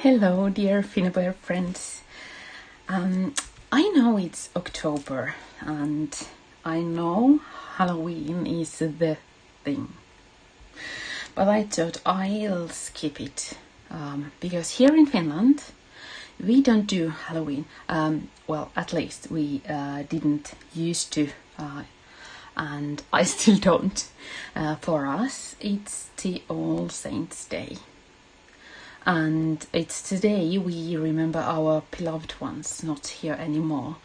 Hello, dear Finnair friends. I know it's October and I know Halloween is the thing, but I thought I'll skip it because here in Finland we don't do Halloween. Well, at least we didn't used to, and I still don't. For us, it's the All Saints' Day. And it's today we remember our beloved ones not here anymore.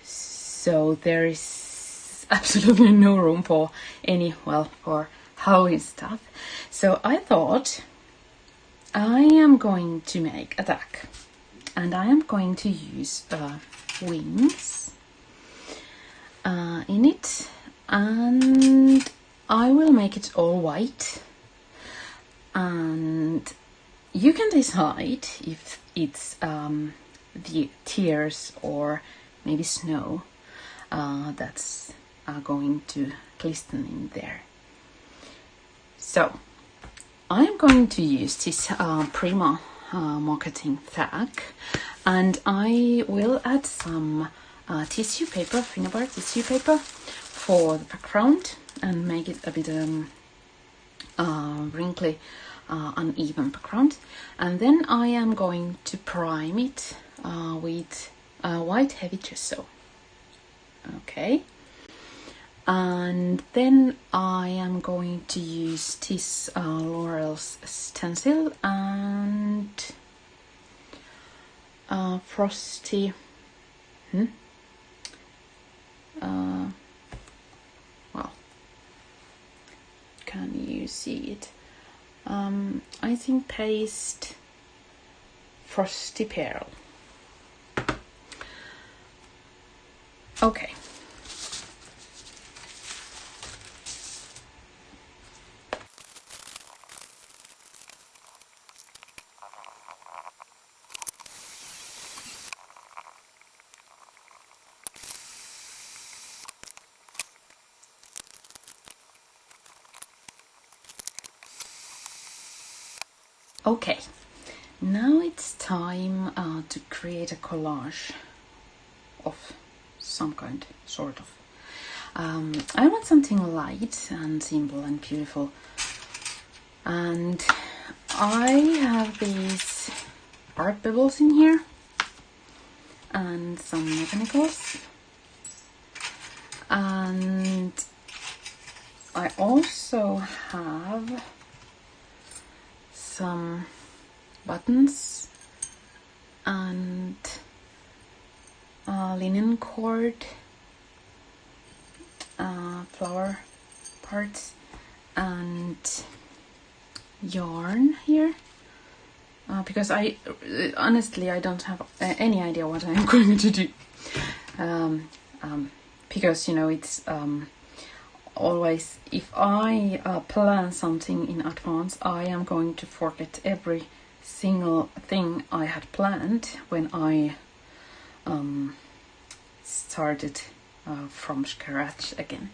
So there is absolutely no room for for Halloween stuff. So I thought I am going to make a duck. And I am going to use wings in it. And I will make it all white. And you can decide if it's the tears or maybe snow that's going to glisten in there. So I'm going to use this Prima marketing tag, and I will add some tissue paper, Finnair tissue paper, for the background and make it a bit wrinkly, uneven background. And then I am going to prime it with white heavy gesso. Okay. And then I am going to use this Laurel's stencil and Frosty. Well, can you see it? I think paste Frosty Pearl. Okay. Okay, now it's time to create a collage of some kind, sort of. I want something light and simple and beautiful. And I have these art pebbles in here and some mechanicals. And I also have some buttons and linen cord, flower parts, and yarn here, because I honestly don't have any idea what I'm going to do, because it's always, if I plan something in advance, I am going to forget every single thing I had planned when I started from scratch again.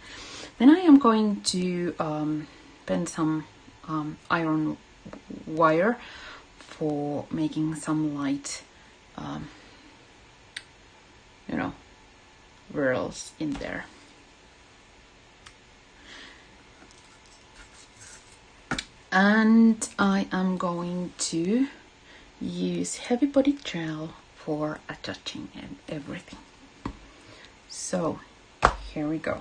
Then I am going to bend some iron wire for making some light whirls in there. And I am going to use heavy body gel for attaching everything. So here we go.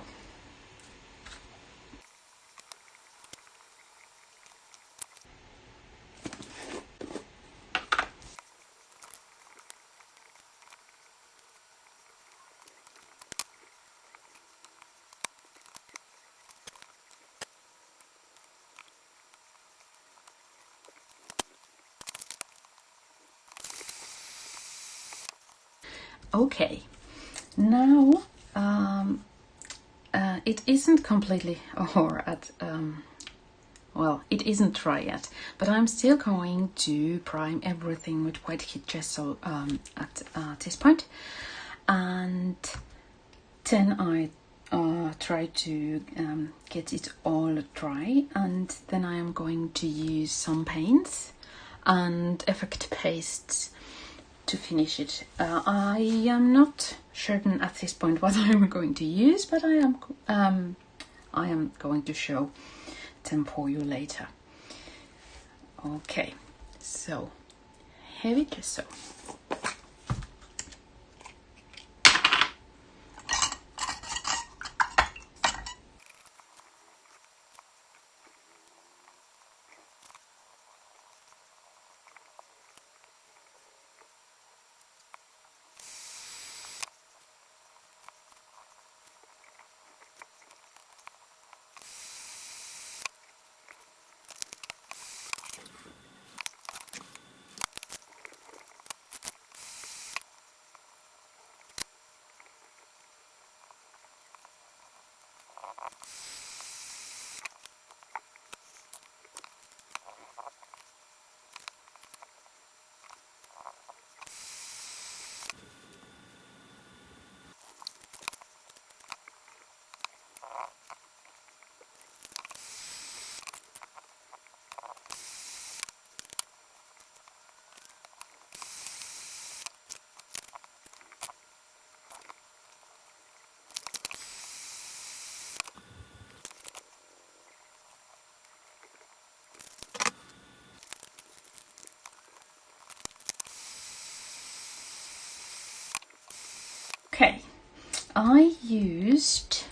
Okay, now it isn't completely it isn't dry yet, but I'm still going to prime everything with white heat gesso at this point, and then I try to get it all dry, and then I am going to use some paints and effect pastes to finish it. I am not certain at this point what I am going to use, but I am going to show them for you later. Okay, so heavy gesso. Okay, I used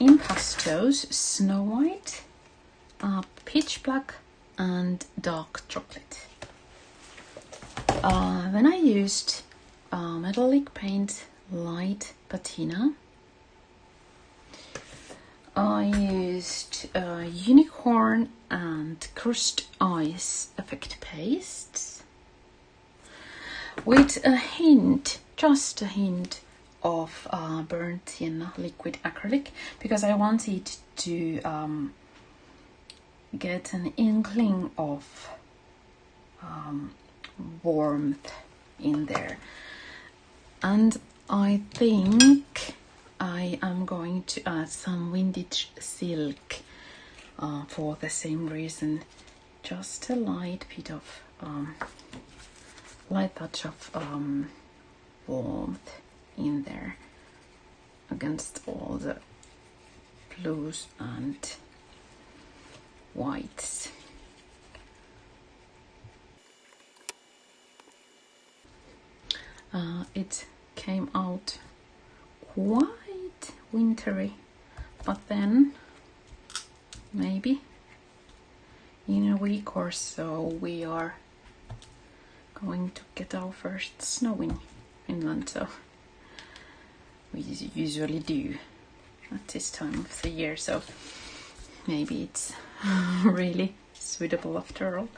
Impastos Snow White, Pitch Black and Dark Chocolate. Then I used Metallic Paint Light Patina. I used Unicorn and Crushed Ice effect pastes with a hint, just a hint of burnt sienna liquid acrylic, because I wanted to get an inkling of warmth in there. And I think I am going to add some vintage silk for the same reason, just a light bit of light touch of warmth in there against all the blues and whites. It came out quite wintry, but then maybe in a week or so we are going to get our first snow in Finland, so we usually do at this time of the year, so maybe it's really suitable after all.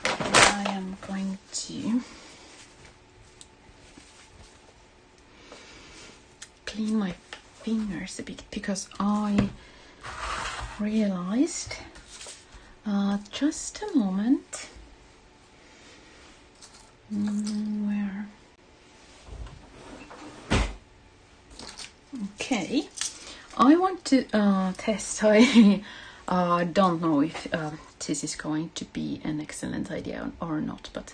I am going to clean my fingers a bit, because I realized just a moment where. Okay, I want to test. I don't know if this is going to be an excellent idea or not, but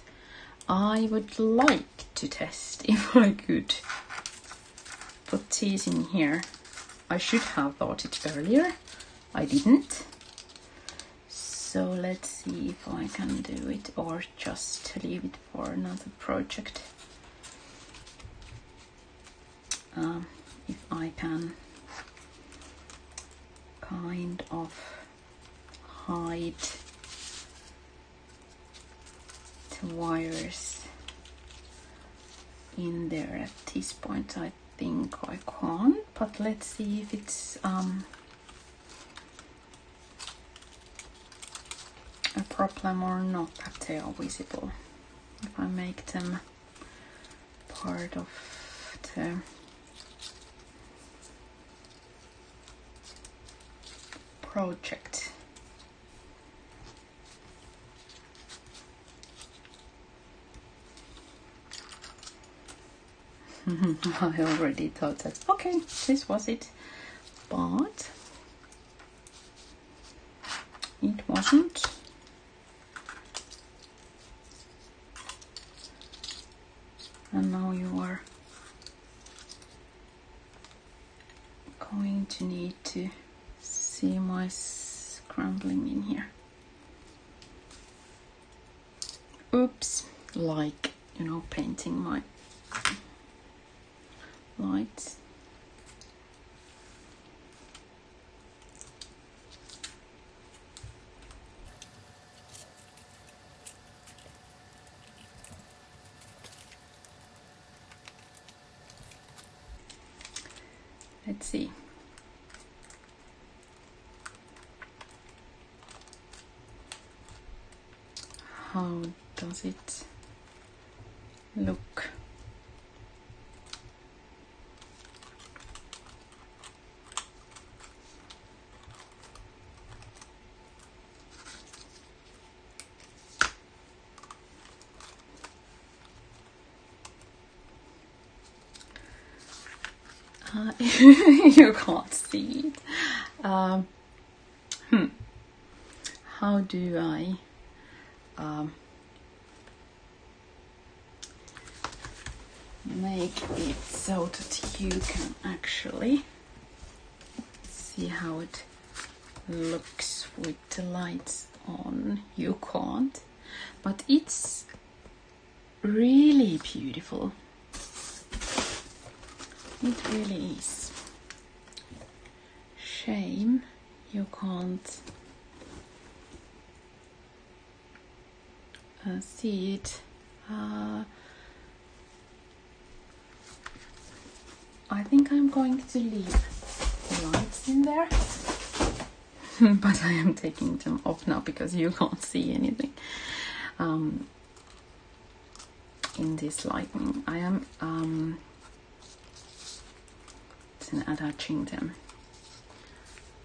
I would like to test if I could put these in here. I should have thought it earlier. I didn't. So let's see if I can do it, or just leave it for another project. If I can kind of hide the wires in there at this point. I think I can't, but let's see if it's a problem or not that they are visible. If I make them part of the project. I already thought that, okay, this was it, but it wasn't. see my scrambling in here. Oops, like, you know, painting my lights. Let's see. How does it look? You can't see it. How do I make it so that you can actually see how it looks with the lights on? You can't, but it's really beautiful. It really is. Shame you can't see it. I think I'm going to leave the lights in there, but I am taking them off now because you can't see anything in this lighting. I am attaching them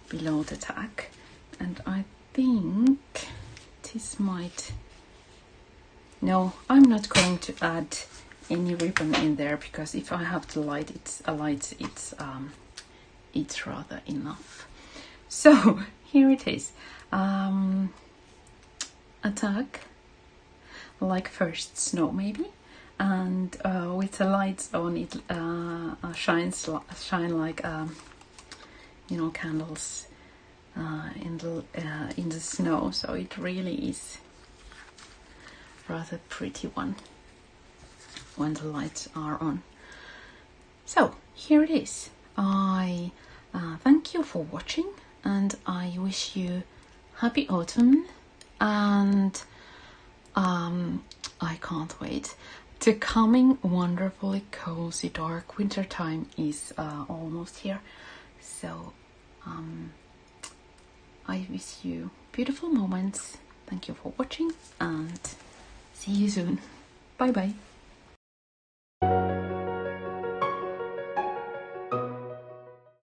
below the tag, and I think this might... No, I'm not going to add any ribbon in there because if I have to light it's rather enough. So here it is, a tag like first snow maybe, and with the lights on it shine like you know, candles in the snow. So it really is rather pretty one when the lights are on. So here it is. I thank you for watching, and I wish you happy autumn, and I can't wait. The coming wonderfully cozy dark winter time is almost here, so I wish you beautiful moments. Thank you for watching, and see you soon. Bye bye.